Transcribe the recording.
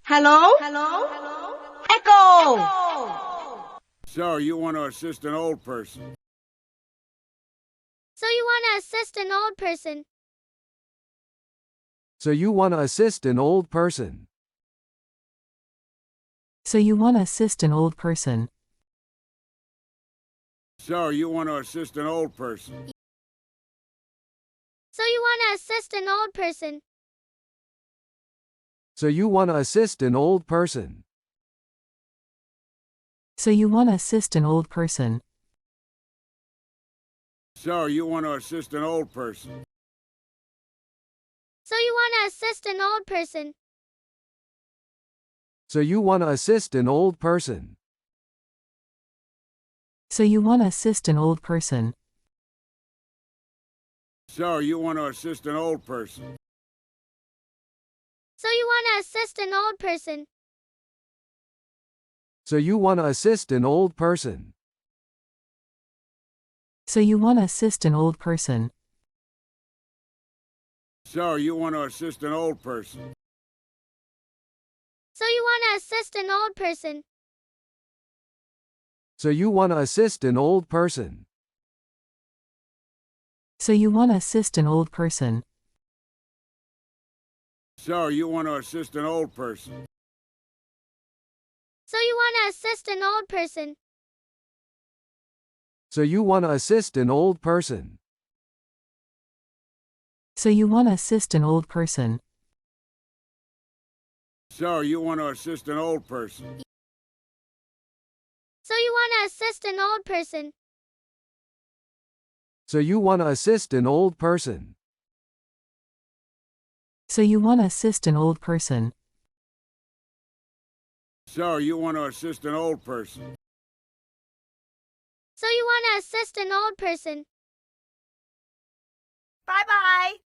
Hello? Echo! So, you want to assist an old person? So you want to assist an old person? So you want to assist an old person? So you want to assist an old person? So, you want to assist an old person? So you want to assist an old person? So you want to assist an old person? So you want to assist an old person? So, you want to assist an old person? So you want to assist an old person? So you want to assist an old person? So you want to assist an old person? So, you want to assist an old person? So you want to assist an old person? So you want to assist an old person? So you want to assist an old person? So, you want to assist an old person? So you want to assist an old person? So you want to assist an old person? So you want to assist an old person? So, you want to assist an old person? So you want to assist an old person? So you want to assist an old person? So you want to assist an old person? So, you want to assist an old person? So you want to assist an old person? So you want to assist an old person? So you want to assist an old person? So, you want to assist an old person? So you want to assist an old person? Bye-bye!